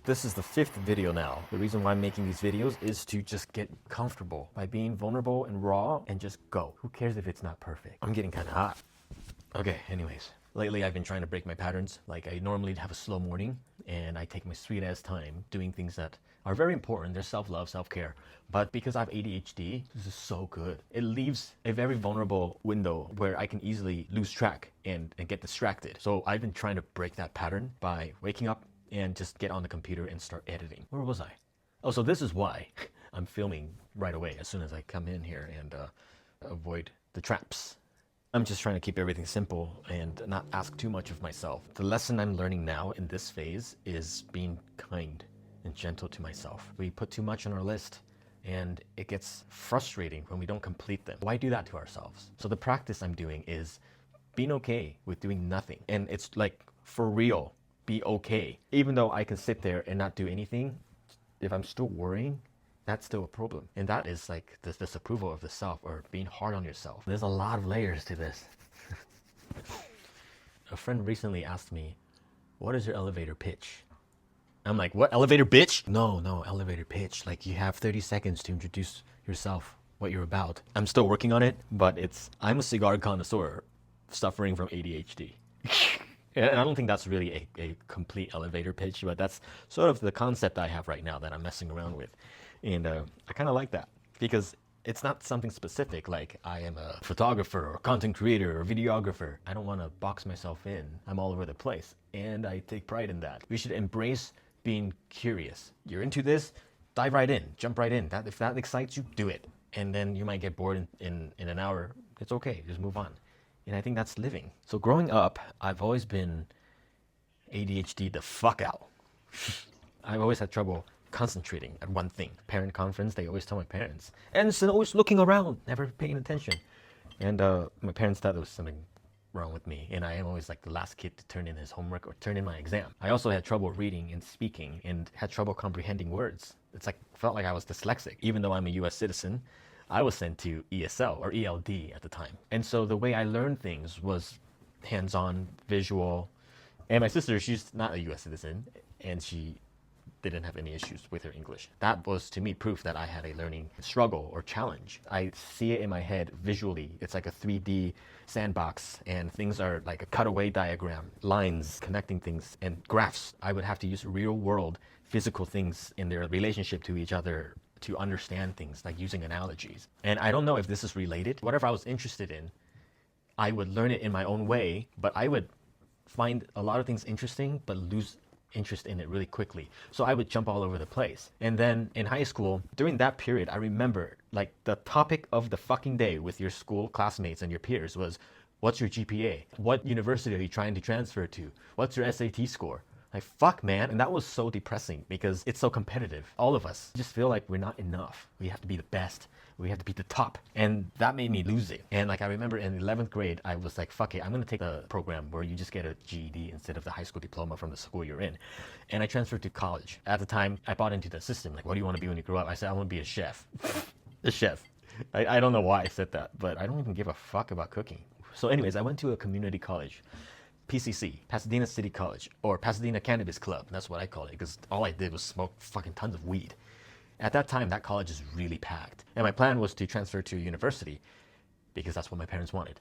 This is the 5th video now. The reason why I'm making these videos is to just get comfortable by being vulnerable and raw and just go. Who cares if it's not perfect? I'm getting kind of hot. Okay, anyways. Lately, I've been trying to break my patterns. Like, I normally have a slow morning, and I take my sweet-ass time doing things that are very important. They're self-love, self-care. But because I have ADHD, this is so good. It leaves a very vulnerable window where I can easily lose track and get distracted. So I've been trying to break that pattern by waking up and just get on the computer and start editing. Where was I? Oh, so this is why I'm filming right away as soon as I come in here and avoid the traps. I'm just trying to keep everything simple and not ask too much of myself. The lesson I'm learning now in this phase is being kind and gentle to myself. We put too much on our list and it gets frustrating when we don't complete them. Why do that to ourselves? So the practice I'm doing is being okay with doing nothing. And it's like, for real, be okay. Even though I can sit there and not do anything, if I'm still worrying, that's still a problem. And that is like this disapproval of the self, or being hard on yourself. There's a lot of layers to this. A friend recently asked me, what is your elevator pitch? I'm like, what, elevator bitch? No, elevator pitch. Like, you have 30 seconds to introduce yourself, what you're about. I'm still working on it, but I'm a cigar connoisseur suffering from ADHD. And I don't think that's really a complete elevator pitch, but that's sort of the concept I have right now that I'm messing around with. And I kind of like that because it's not something specific, like I am a photographer or content creator or videographer. I don't want to box myself in. I'm all over the place, and I take pride in that. We should embrace being curious. You're into this, dive right in, jump right in. If that excites you, do it. And then you might get bored in an hour. It's okay, just move on. And I think that's living. So growing up, I've always been ADHD the fuck out. I've always had trouble concentrating at one thing. Parent conference, they always tell my parents. And so always looking around, never paying attention. And my parents thought there was something wrong with me. And I am always like the last kid to turn in his homework or turn in my exam. I also had trouble reading and speaking and had trouble comprehending words. It's like, felt like I was dyslexic. Even though I'm a US citizen, I was sent to ESL or ELD at the time. And so the way I learned things was hands-on, visual. And my sister, she's not a US citizen, and she didn't have any issues with her English. That was, to me, proof that I had a learning struggle or challenge. I see it in my head visually. It's like a 3D sandbox, and things are like a cutaway diagram, lines connecting things, and graphs. I would have to use real-world physical things in their relationship to each other to understand things, like using analogies. And I don't know if this is related. Whatever I was interested in, I would learn it in my own way, but I would find a lot of things interesting, but lose interest in it really quickly. So I would jump all over the place. And then in high school, during that period, I remember like the topic of the fucking day with your school classmates and your peers was, what's your GPA? What university are you trying to transfer to? What's your SAT score? Like, fuck, man. And that was so depressing because it's so competitive. All of us just feel like we're not enough. We have to be the best. We have to be the top. And that made me lose it. And like, I remember in 11th grade, I was like, fuck it, I'm going to take a program where you just get a GED instead of the high school diploma from the school you're in. And I transferred to college. At the time, I bought into the system. Like, what do you want to be when you grow up? I said, I want to be a chef. A chef. I don't know why I said that, but I don't even give a fuck about cooking. So anyways, I went to a community college. PCC, Pasadena City College, or Pasadena Cannabis Club. That's what I call it, because all I did was smoke fucking tons of weed. At that time, that college is really packed. And my plan was to transfer to university, because that's what my parents wanted.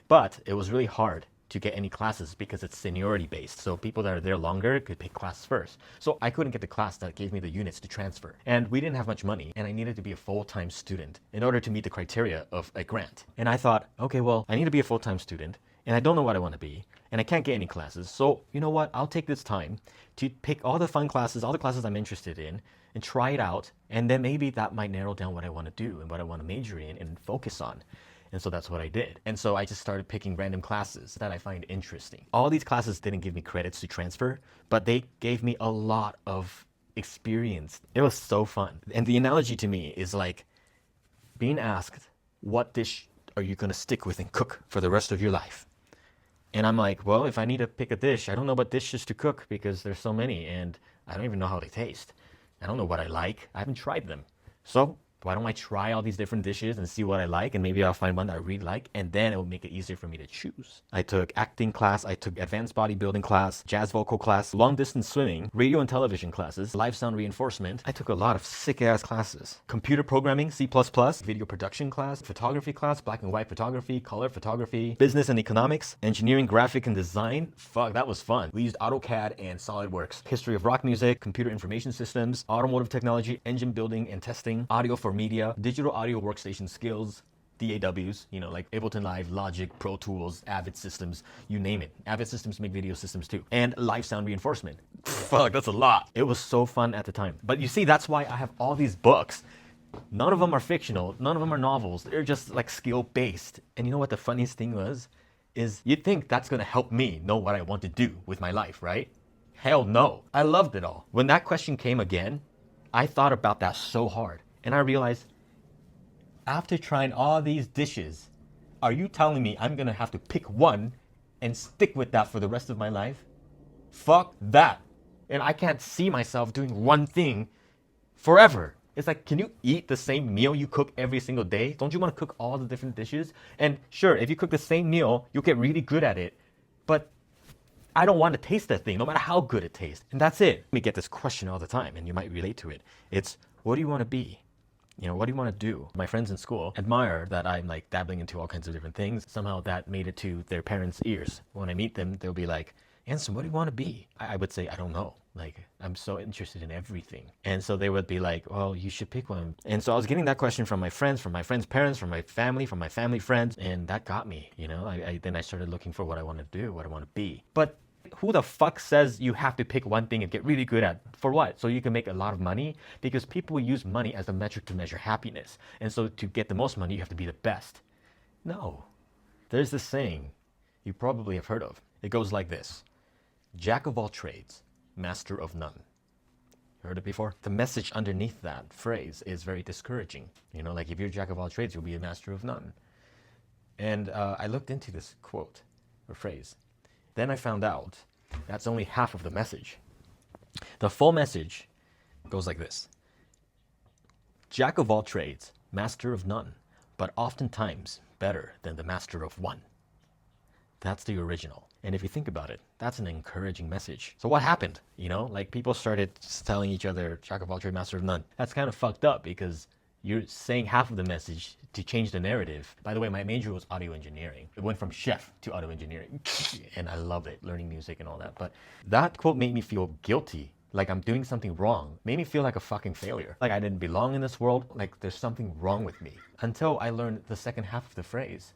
But it was really hard to get any classes because it's seniority based. So people that are there longer could pick class first. So I couldn't get the class that gave me the units to transfer. And we didn't have much money, and I needed to be a full-time student in order to meet the criteria of a grant. And I thought, okay, well, I need to be a full-time student, and I don't know what I want to be, and I can't get any classes. So you know what? I'll take this time to pick all the fun classes, all the classes I'm interested in, and try it out. And then maybe that might narrow down what I want to do and what I want to major in and focus on. And so that's what I did. And so I just started picking random classes that I find interesting. All these classes didn't give me credits to transfer, but they gave me a lot of experience. It was so fun. And the analogy to me is like being asked, what dish are you going to stick with and cook for the rest of your life? And I'm like, well, if I need to pick a dish, I don't know what dishes to cook because there's so many and I don't even know how they taste. I don't know what I like. I haven't tried them. So why don't I try all these different dishes and see what I like, and maybe I'll find one that I really like, and then it will make it easier for me to choose. I took acting class, I took advanced bodybuilding class, jazz vocal class, long distance swimming, radio and television classes, live sound reinforcement. I took a lot of sick ass classes. Computer programming, C++, video production class, photography class, black and white photography, color photography, business and economics, engineering, graphic and design. Fuck, that was fun. We used AutoCAD and SolidWorks. History of rock music, computer information systems, automotive technology, engine building and testing, audio for media, digital audio workstation skills, DAWs, you know, like Ableton Live, Logic, Pro Tools, Avid Systems, you name it. Avid Systems make video systems too. And live sound reinforcement. Fuck, that's a lot. It was so fun at the time. But you see, that's why I have all these books. None of them are fictional. None of them are novels. They're just like skill-based. And you know what the funniest thing was? Is you'd think that's gonna help me know what I want to do with my life, right? Hell no. I loved it all. When that question came again, I thought about that so hard. And I realized, after trying all these dishes, are you telling me I'm gonna have to pick one and stick with that for the rest of my life? Fuck that. And I can't see myself doing one thing forever. It's like, can you eat the same meal you cook every single day? Don't you want to cook all the different dishes? And sure, if you cook the same meal, you'll get really good at it. But I don't want to taste that thing, no matter how good it tastes. And that's it. We get this question all the time, and you might relate to it. It's, what do you want to be? You know, what do you want to do? My friends in school admire that I'm like dabbling into all kinds of different things. Somehow that made it to their parents' ears. When I meet them, they'll be like, Anson, what do you want to be? I would say, I don't know. Like, I'm so interested in everything. And so they would be like, well, you should pick one. And so I was getting that question from my friends' parents, from my family friends. And that got me, you know, then I started looking for what I want to do, what I want to be. But who the fuck says you have to pick one thing and get really good at? For what? So you can make a lot of money? Because people use money as a metric to measure happiness. And so to get the most money, you have to be the best. No. There's this saying you probably have heard of. It goes like this. Jack of all trades, master of none. Heard it before? The message underneath that phrase is very discouraging. You know, like if you're a jack of all trades, you'll be a master of none. And I looked into this quote or phrase. Then I found out that's only half of the message. The full message goes like this. Jack of all trades, master of none, but oftentimes better than the master of one. That's the original. And if you think about it, that's an encouraging message. So what happened? You know, like people started telling each other, jack of all trades, master of none. That's kind of fucked up because you're saying half of the message to change the narrative. By the way, my major was audio engineering. It went from chef to audio engineering. And I loved it, learning music and all that. But that quote made me feel guilty, like I'm doing something wrong. Made me feel like a fucking failure. Like I didn't belong in this world, like there's something wrong with me. Until I learned the second half of the phrase.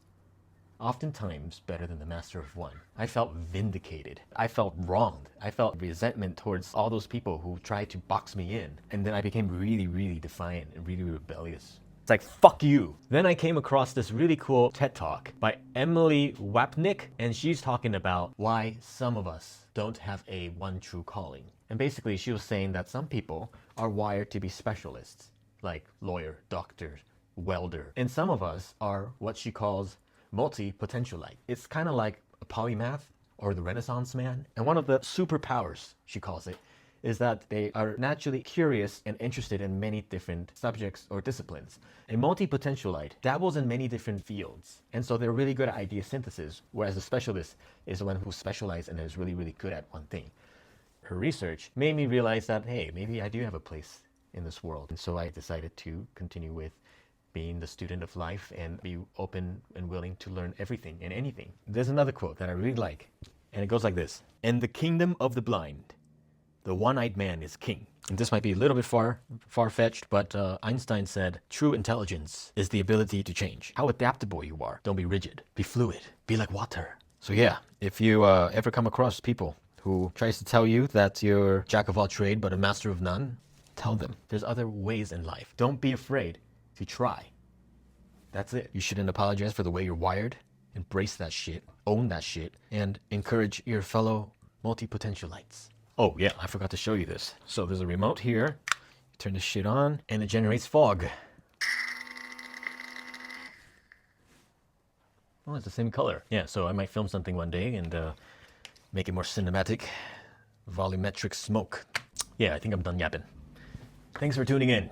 Oftentimes better than the master of one. I felt vindicated. I felt wronged. I felt resentment towards all those people who tried to box me in. And then I became really, really defiant and really rebellious. It's like, fuck you. Then I came across this really cool TED Talk by Emilie Wapnick, and she's talking about why some of us don't have a one true calling. And basically she was saying that some people are wired to be specialists, like lawyer, doctor, welder. And some of us are what she calls multi-potentialite. It's kind of like a polymath or the Renaissance man. And one of the superpowers, she calls it, is that they are naturally curious and interested in many different subjects or disciplines. A multi-potentialite dabbles in many different fields. And so they're really good at idea synthesis, whereas a specialist is the one who specializes and is really, really good at one thing. Her research made me realize that, hey, maybe I do have a place in this world. And so I decided to continue with being the student of life and be open and willing to learn everything and anything. There's another quote that I really like, and it goes like this. In the kingdom of the blind, the one-eyed man is king. And this might be a little bit far-fetched, but Einstein said, true intelligence is the ability to change. How adaptable you are. Don't be rigid. Be fluid. Be like water. So yeah, if you ever come across people who tries to tell you that you're jack of all trade but a master of none, tell them there's other ways in life. Don't be afraid to try. That's it. You shouldn't apologize for the way you're wired. Embrace that shit, own that shit, and encourage your fellow multi-potentialites. Oh yeah, I forgot to show you this. So there's a remote here. You turn this shit on and it generates fog. Oh, it's the same color. Yeah, so I might film something one day and make it more cinematic. Volumetric smoke. Yeah, I think I'm done yapping. Thanks for tuning in.